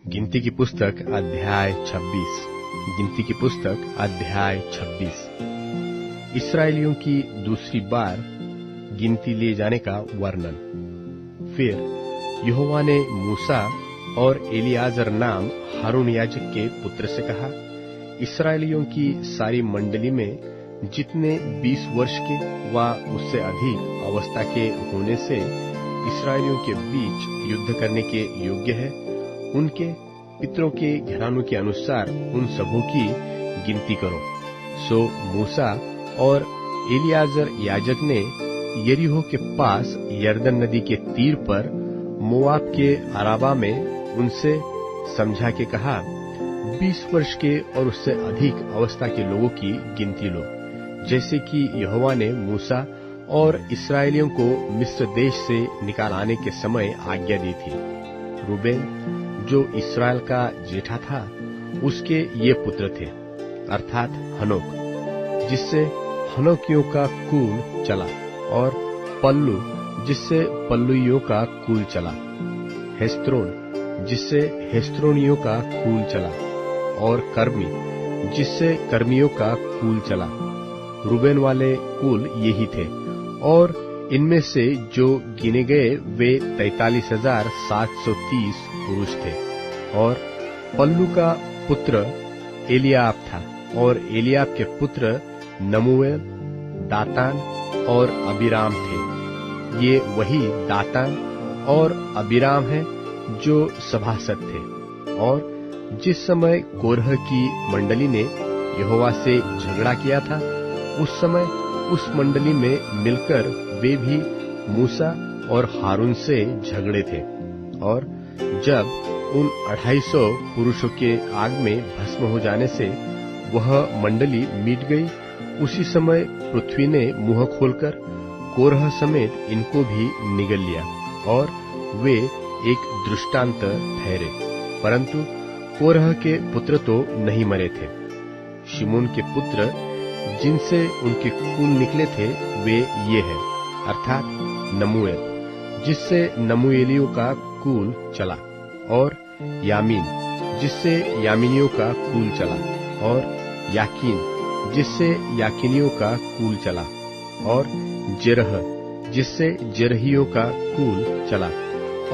गिनती की पुस्तक अध्याय 26। गिनती की पुस्तक अध्याय 26। इस्राएलियों की दूसरी बार गिनती लिए जाने का वर्णन। फिर यहोवा ने मूसा और एलियाजर नाम हारून याजक के पुत्र से कहा, इस्राएलियों की सारी मंडली में जितने 20 वर्ष के व उससे अधिक अवस्था के होने से इस्राएलियों के बीच युद्ध करने के योग्य है, उनके पितरों के घरानों के अनुसार उन सबों की गिनती करो। सो मूसा और एलियाजर याजक ने यरीहो के पास यरदन नदी के तीर पर मोआब के अराबा में उनसे समझा के कहा, 20 वर्ष के और उससे अधिक अवस्था के लोगों की गिनती लो, जैसे कि यहोवा ने मूसा और इस्राएलियों को मिस्र देश से निकाल आने के समय आज्ञा दी थी। रूबेन जो इस्राएल का जेठा था, उसके ये पुत्र थे, अर्थात हनोक, जिससे हनोकियों का कुल चला, और पल्लू जिससे पल्लुइयों का कुल चला, हेस्रोन जिससे हेस्रोनियों का कुल चला, और कर्मी जिससे कर्मियों का कुल चला। रूबेन वाले कुल यही थे, और इनमें से जो गिने गए वे 43,730 पुरुष थे। और पल्लू का पुत्र एलियाब था, और एलियाब के पुत्र नमूएल, दातान और अबीराम थे। ये वही दातान और अबीराम हैं जो सभासद थे। और जिस समय कोरह की मंडली ने यहोवा से झगड़ा किया था, उस समय उस मंडली में मिलकर वे भी मूसा और हारून से झगड़े थे। और जब उन 250 पुरुषों के आग में भस्म हो जाने से वह मंडली मिट गई, उसी समय पृथ्वी ने मुंह खोलकर कोरह समेत इनको भी निगल लिया, और वे एक दृष्टांत ठहरे। परंतु कोरह के पुत्र तो नहीं मरे थे। शिमोन के पुत्र जिनसे उनके कुल निकले थे वे ये हैं, अर्थात नमूएल जिससे नमूएलियों का कुल चला, और यामीन जिससे यामीनियों का कुल चला, और याकीन जिससे याकीनियों का कुल चला, और जेरह जिससे जेरहियों का कुल चला,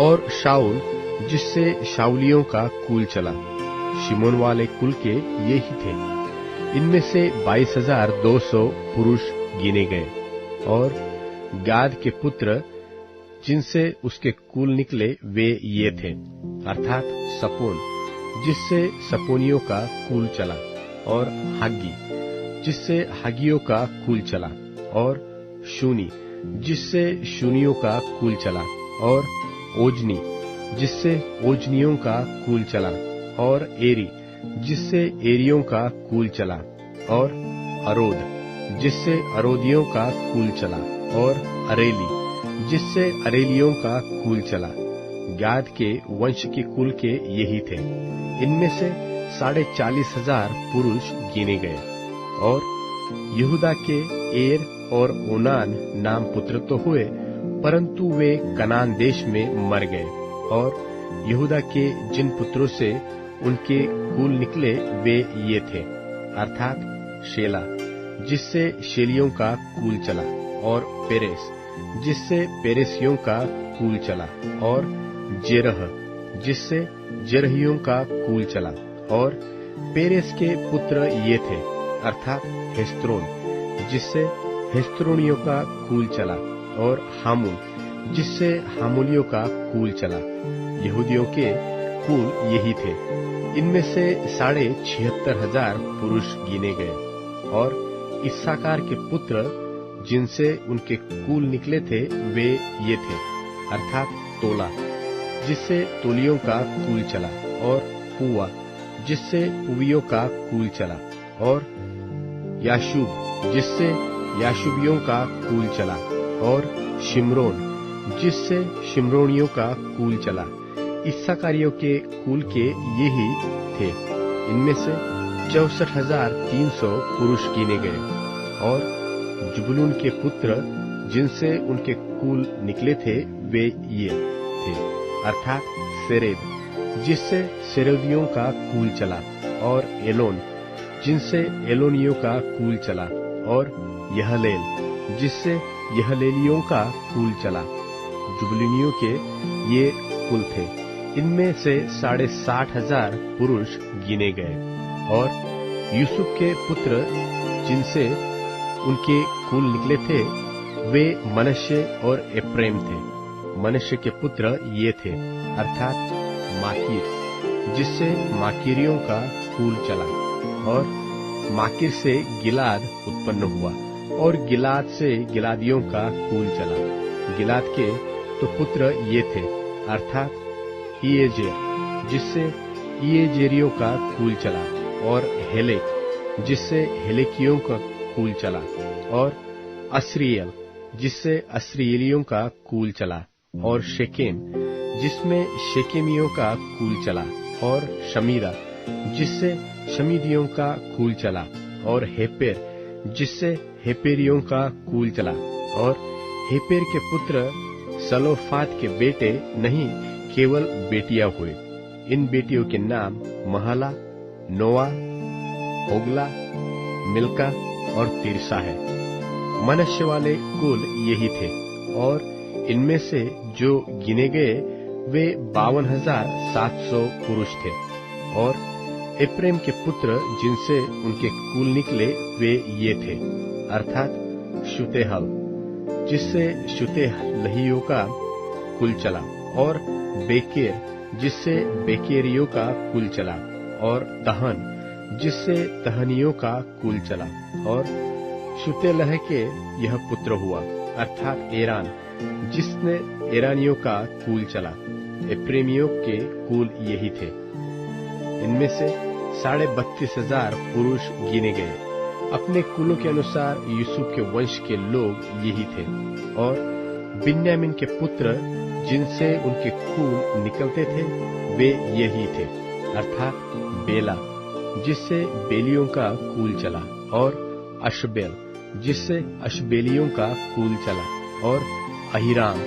और शाऊल जिससे शाऊलियों का कुल चला। शिमोन वाले कुल के ये ही थे। इनमें से 22,200 पुरुष गिने गए। और गाद के पुत्र जिनसे उसके कुल निकले वे ये थे, अर्थात सपोन जिससे सपोनियों का कुल चला, और हाग्गी जिससे हागियों का कुल चला, और शूनी जिससे शूनियों का कुल चला, और ओजनी जिससे ओजनियों का कुल चला, और एरी जिससे एरियों का कुल चला, और अरोद जिससे अरोदियों का कुल चला, और अरेली जिससे अरेलियों का कुल चला। गाद के वंश के कुल के यही थे। इनमें से 40,500 पुरुष गिने गए। और यहूदा के एर और ओनान नाम पुत्र तो हुए, परंतु वे कनान देश में मर गए। और यहूदा के जिन पुत्रों से उनके कुल निकले वे ये थे, अर्थात शेला जिससे शेलियों का कुल चला, और पेरेस जिससे पेरेसियों का कुल चला, और जेरह जिससे जेरहियों का कुल चला। और पेरेस के पुत्र ये थे, अर्थात हेस्रोन जिससे हेस्रोनियों का कुल चला, और हामुल जिससे हामुलियों का कुल चला। यहूदियों के कुल यही थे। इनमें से 76,500 पुरुष गिने गए। और इस्साकार के पुत्र जिनसे उनके कुल निकले थे वे ये थे, अर्थात तोला जिससे तोलियों का कुल चला, और पुआ जिससे पुवियों का कुल चला, और याशूब जिससे याशूबियों का कुल चला, और शिमरोन जिससे शिमरोनियों का कुल चला। इस्साकारियों के कुल के ये ही थे। इनमें से 64,300 पुरुष गिने गए। और जुबलून के पुत्र जिनसे उनके कुल निकले थे वे ये थे, अर्थात सेरेद जिससे सेरोदियों का कुल चला, और एलोन, जिनसे एलोनियों का कुल चला, और यहलेल, जिससे यहलेलियों का कुल चला। जुबलिनियों के ये कुल थे। इनमें से 60,500 पुरुष गिने गए। और यूसुफ के पुत्र जिनसे उनके कुल निकले थे, वे मनश्शे और एप्रैम थे। मनश्शे के पुत्र ये थे, अर्थात माकीर, जिससे माकीरियों का कुल चला, और माकीर से गिलाद उत्पन्न हुआ, और गिलाद से गिलादियों का कुल चला। गिलाद के तो पुत्र ये थे, अर्थात इयेजेर, जिससे इयेजेरियों का कुल चला, और हेलेक, जिससे हेलेकियों का कुल चला, और अस्रियल, जिससे अस्रियलियों का कुल चला, और शेकेम, जिसमें शेकेमियों का कुल चला, और शमीरा, जिससे शमीदियों का कुल चला, और हेपेर, जिससे हेपेरियों का कुल चला। और हेपेर के पुत्र सलोफाद के बेटे नहीं, केवल बेटियां हुए। इन बेटियों के नाम महला, नोआ, होगला, मिल्का और तिरसा है। मनश्शे वाले कुल यही थे, और इनमें से जो गिने गए वे 52,700 पुरुष थे। और एप्रैम के पुत्र जिनसे उनके कुल निकले वे ये थे, अर्थात शुतेहल, जिससे शुतेलहियों का कुल चला, और बेकेर, जिससे बेकेरियों का कुल चला, और तहन, जिससे तहनियों का कुल चला। और शुतेलह के यह पुत्र हुआ, अर्थात एरान, जिसने एरानियों का कुल चला। एप्रेमियों के कुल यही थे। इनमें से 32,500 पुरुष गिने गए। अपने कुलों के अनुसार यूसुफ के वंश के लोग यही थे। और बिन्यामीन के पुत्र जिनसे उनके कुल निकलते थे वे यही थे, अर्थात बेला, जिससे बेलियों का कुल चला, और अशबेल, जिससे अशबेलियों का कुल चला, और अहीराम,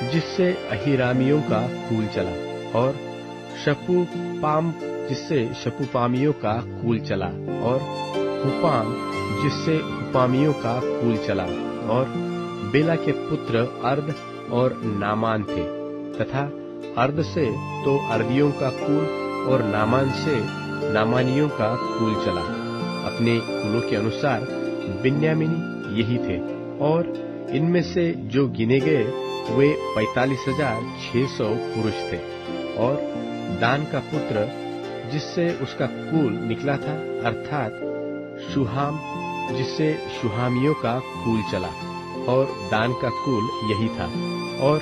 जिससे अहीरामियों का कुल चला, और शपुपाम, जिससे शपुपामियों का कुल चला, और हुपाम, जिससे हुपामियों का कुल चला। और बेला के पुत्र अर्द और नामान थे, तथा अर्द से तो अर्दियों का कुल, और नामान से नामानियों का कुल चला। अपने कुलों के अनुसार बिन्यामीनी यही थे। और इनमें से जो गिने गए वे 45,600 पुरुष थे। और दान का पुत्र जिससे उसका कुल निकला था, अर्थात शुहाम, जिससे शुहामियों का कुल चला, और दान का कुल यही था। और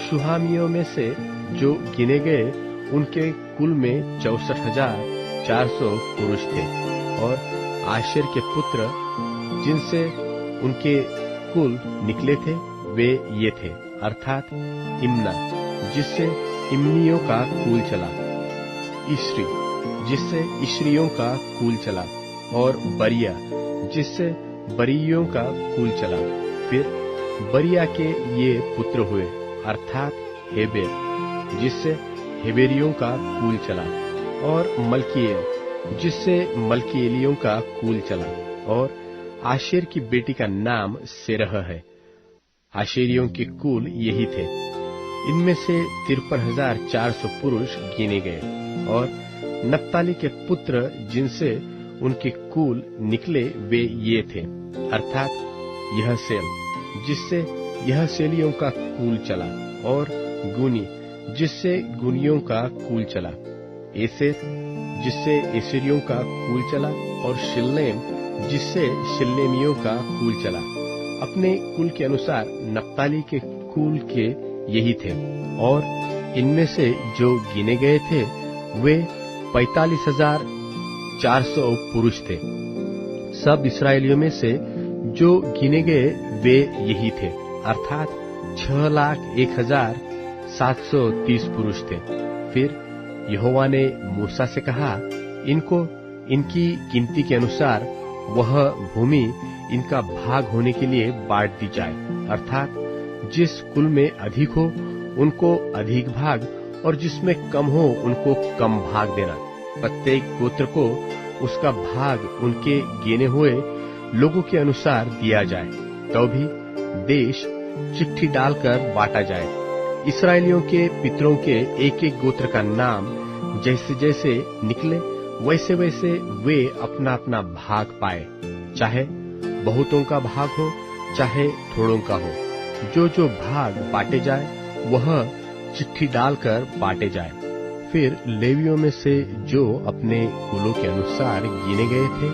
शुहामियों में से जो गिने गए उनके कुल में 64,400 पुरुष थे। और आशेर के पुत्र जिनसे उनके कुल निकले थे वे ये थे, अर्थात इम्ना, जिससे इम्नियों का कुल चला, इश्री, जिससे इश्रियों का कुल चला, और बरिया, जिससे बरियों का कुल चला। फिर बरिया के ये पुत्र हुए, अर्थात हेबेर, जिससे हेबेरियों का कुल चला, और मल्कीएल, जिससे मल्कीएलियों का कुल चला। और आशेर की बेटी का नाम सेरह है। आशेरियों के कुल यही थे। इनमें से 53,400 पुरुष गिने गए। और नप्ताली के पुत्र जिनसे उनके कुल निकले वे ये थे, अर्थात यहसेल, जिससे यहसेलियों का कुल चला, और गुनी, जिससे गुनियों का कुल चला, एसेर, जिससे एसेरियों का कुल चला, और शिल्लेम, जिससे शिल्लेमियों का कुल चला। अपने कुल के अनुसार नप्ताली के कुल के यही थे। और इनमें से जो गिने गए थे वे 45,400 पुरुष थे। सब इस्राएलियों में से जो गिने गए वे यही थे, अर्थात 6,01,730 पुरुष थे। फिर यहोवा ने मूसा से कहा, इनको इनकी गिनती के अनुसार वह भूमि इनका भाग होने के लिए बांट दी जाए, अर्थात जिस कुल में अधिक हो उनको अधिक भाग और जिसमें कम हो उनको कम भाग देना। प्रत्येक गोत्र को उसका भाग उनके गिने हुए लोगों के अनुसार दिया जाए, तो भी देश चिट्ठी डालकर बांटा जाए। इस्राएलियों के पितरों के एक एक गोत्र का नाम जैसे जैसे निकले वैसे वैसे वे अपना अपना भाग पाए, चाहे बहुतों का भाग हो चाहे थोड़ों का हो। जो जो भाग बांटे जाए वह चिट्ठी डालकर बांटे जाए। फिर लेवियों में से जो अपने कुलों के अनुसार गिने गए थे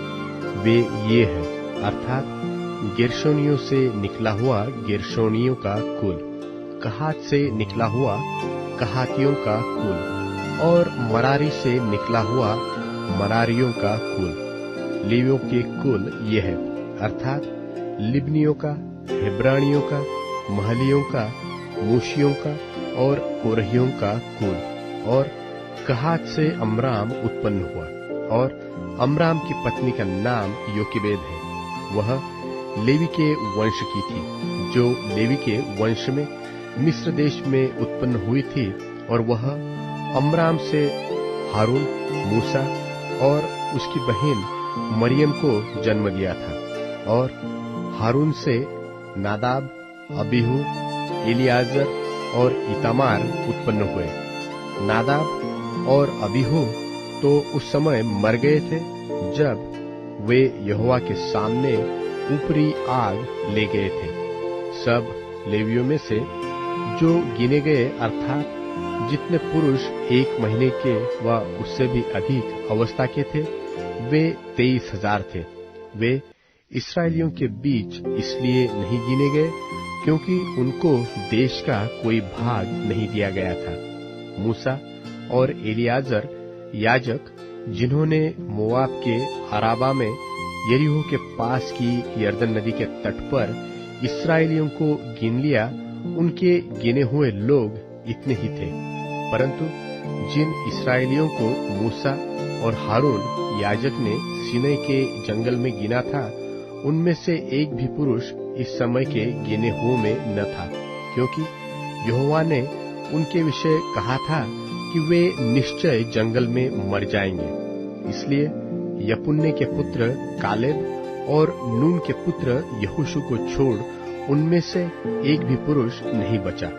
वे ये हैं, अर्थात गेर्शोनियों से निकला हुआ गेर्शोनियों का कुल, कहात से निकला हुआ कहातियों का कुल, और मरारी से निकला हुआ मरारियों का कुल। लेवियों के कुल ये है, अर्थात लिब्नियों का, हेब्रानियों का, महलियों का, मूशियों का और कोरहियों का कुल। और कहात से अमराम उत्पन्न हुआ, और अमराम की पत्नी का नाम योकेबेद है। वह लेवी के वंश की थी, जो लेवी के वंश में मिस्र देश में उत्पन्न हुई थी। और वह अमराम से हारून, मूसा और उसकी बहन मरियम को जन्म दिया था। और हारून से नादाब, अबीहू, एलियाजर और इतामार उत्पन्न हुए। नादाब और अबीहू तो उस समय मर गए थे जब वे यहोवा के सामने ऊपरी आग ले गए थे। सब लेवियों में से जो गिने गए, अर्थात जितने पुरुष 1 महीने के व उससे भी अधिक अवस्था के थे, वे 23,000 थे। वे इस्राएलियों के बीच इसलिए नहीं गिने गए क्योंकि उनको देश का कोई भाग नहीं दिया गया था। मूसा और एलियाजर याजक, जिन्होंने मोआब के अराबा में यरीहो के पास की यरदन नदी के तट पर इस्राएलियों को गिन लिया, उनके गिने हुए लोग इतने ही थे। परंतु जिन इस्राएलियों को मूसा और हारून याजक ने सीनै के जंगल में गिना था, उनमें से एक भी पुरुष इस समय के गिने हुओं में न था, क्योंकि यहोवा ने उनके विषय कहा था कि वे निश्चय जंगल में मर जाएंगे। इसलिए यपुन्ने के पुत्र कालेब और नून के पुत्र यहोशू को छोड़ उनमें से एक भी पुरुष नहीं बचा।